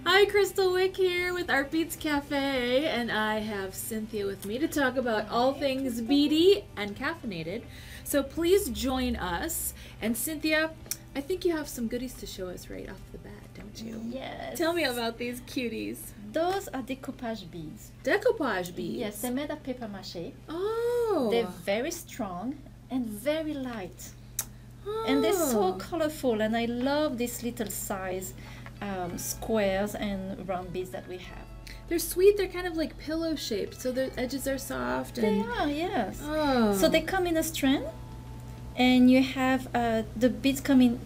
Hi, Kristal Wick here with Artbeads Cafe, and I have Cynthia with me to talk about all things beady and caffeinated. So please join us. And Cynthia, I think you have some goodies to show us right off the bat, don't you? Yes. Tell me about these cuties. Those are decoupage beads. Decoupage beads? Yes, they're made of paper mache. Oh. They're very strong and very light. Oh. And they're so colorful, and I love this little size squares and round beads that we have. They're sweet. They're kind of like pillow shaped, so the edges are soft. And... They are, yes. Oh. So they come in a strand, and you have the beads come in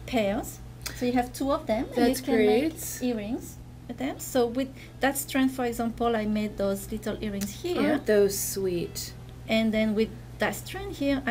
pairs. So you have two of them, and That's you can great. make earrings with them. So with that strand, for example, I made those little earrings here. Aren't those sweet? And then with that strand here,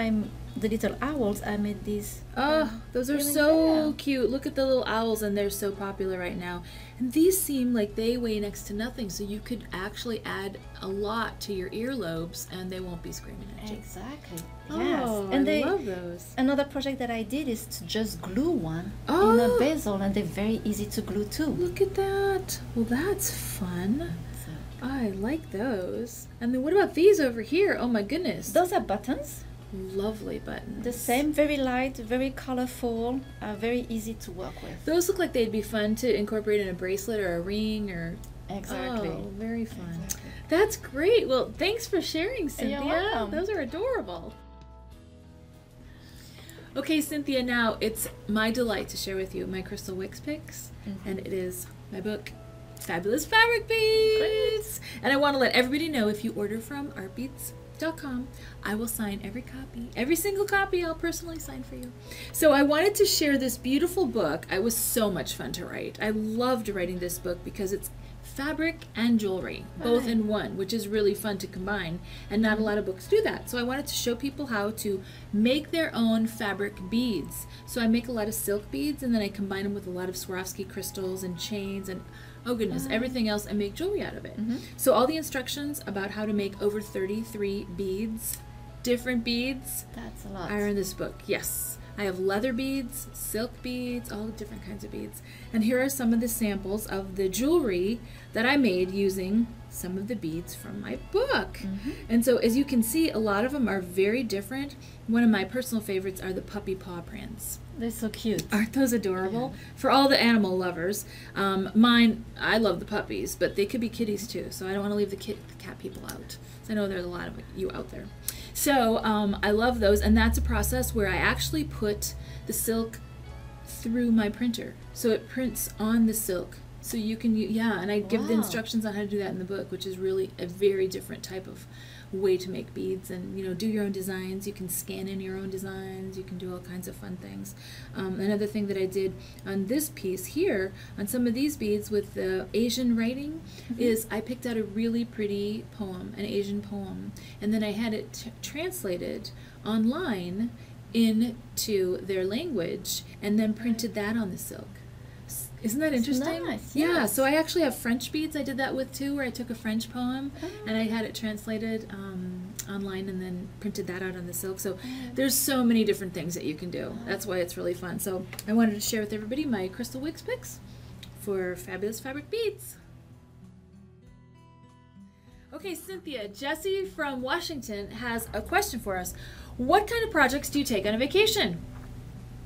the little owls, I made these. Oh, those are so cute. Look at the little owls, and they're so popular right now. And these seem like they weigh next to nothing, so you could actually add a lot to your earlobes, and they won't be screaming at you. Exactly. Oh, Yes. And I love those. Another project that I did is to just glue one Oh. in a bezel, and they're very easy to glue too. Look at that. Well, that's fun. So I like those. And then what about these over here? Oh my goodness. those are buttons. Lovely buttons. The same, very light, very colorful, very easy to work with. Those look like they'd be fun to incorporate in a bracelet or a ring or... Exactly. Oh, very fun. Exactly. That's great. Well, thanks for sharing, Cynthia. You're welcome. Those are adorable. Okay, Cynthia, now it's my delight to share with you my Kristal Wick picks, and it is my book, Fabulous Fabric Beads. And I want to let everybody know, if you order from Artbeads.com, I will sign every copy. Every single copy I'll personally sign for you. So I wanted to share this beautiful book. It was so much fun to write. I loved writing this book because it's fabric and jewelry, both in one, which is really fun to combine, and not a lot of books do that. So I wanted to show people how to make their own fabric beads. So I make a lot of silk beads, and then I combine them with a lot of Swarovski crystals and chains and, oh goodness, everything else, and make jewelry out of it. So all the instructions about how to make over 33 beads, different beads, That's a lot. are in this book. Yes. I have leather beads, silk beads, all different kinds of beads. And here are some of the samples of the jewelry that I made using some of the beads from my book. And so as you can see, a lot of them are very different. One of my personal favorites are the puppy paw prints. They're so cute. Aren't those adorable? For all the animal lovers. Mine, I love the puppies, but they could be kitties too, so I don't want to leave the cat people out. So I know there's a lot of you out there. So I love those, and that's a process where I actually put the silk through my printer. So it prints on the silk. So you can, and I give the instructions on how to do that in the book, which is really a very different type of way to make beads, and do your own designs. You can scan in your own designs. You can do all kinds of fun things. Another thing that I did on this piece here, on some of these beads with the Asian writing, is I picked out a really pretty poem, an Asian poem, and then I had it translated online into their language, and then printed that on the silk. Isn't that interesting? Nice, yeah, yes. so I actually have French beads I did that with too, where I took a French poem and I had it translated online and then printed that out on the silk. So there's so many different things that you can do. That's why it's really fun. So I wanted to share with everybody my Kristal Wick picks for Fabulous Fabric Beads. Okay, Cynthia, Jessie from Washington has a question for us. What kind of projects do you take on a vacation?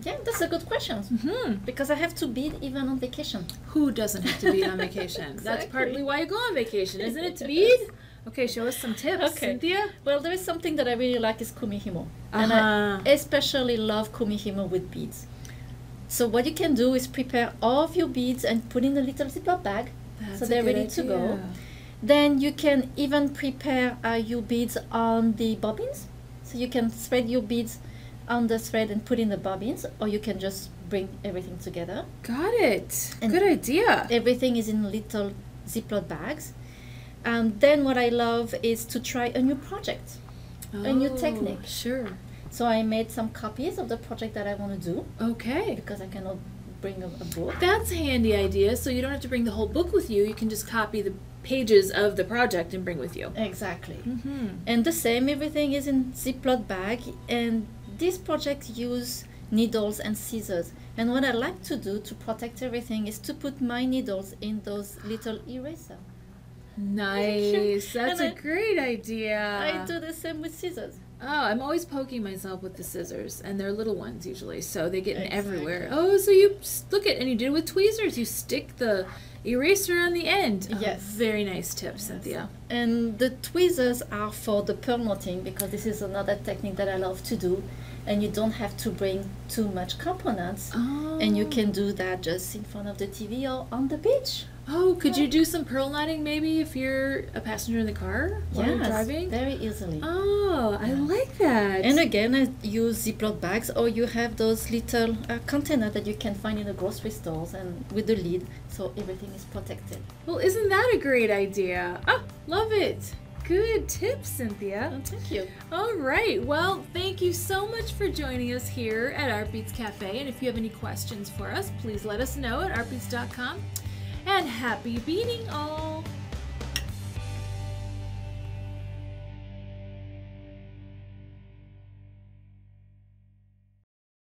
Yeah, that's a good question. Because I have to bead even on vacation. Who doesn't have to bead on vacation? That's partly why you go on vacation, isn't it, to bead? Okay, show us some tips, Cynthia. Well, there is something that I really like is kumihimo. And I especially love kumihimo with beads. So what you can do is prepare all of your beads and put in a little Ziploc bag, so they're ready to go. Then you can even prepare your beads on the bobbins. So you can thread your beads on the thread and put in the bobbins, or you can just bring everything together. Got it. And good idea. Everything is in little Ziploc bags. And then what I love is to try a new project, a new technique. Sure. So I made some copies of the project that I want to do. Okay. Because I cannot bring a book. That's a handy idea. So you don't have to bring the whole book with you. You can just copy the pages of the project and bring with you. Exactly. And the same, everything is in Ziploc bag. And this project use needles and scissors. And what I like to do to protect everything is to put my needles in those little erasers. Nice. That's a great idea. I do the same with scissors. Oh, I'm always poking myself with the scissors, and they're little ones usually, so they get in everywhere. Oh, so you look at, and you do it with tweezers. You stick the eraser on the end. Yes. Very nice tip, Cynthia. And the tweezers are for the pearl knotting, because this is another technique that I love to do. And you don't have to bring too much components. Oh. And you can do that just in front of the TV or on the beach. Oh, could you do some pearl knotting maybe if you're a passenger in the car while you're driving? Very easily. Oh, I like that. And again, I use Ziploc bags, or you have those little containers that you can find in the grocery stores and with the lid, so everything is protected. Well, isn't that a great idea? Oh, love it. Good tips, Cynthia. Oh, thank you. All right. Well, thank you so much for joining us here at Artbeads Cafe. And if you have any questions for us, please let us know at artbeads.com. And happy beading all!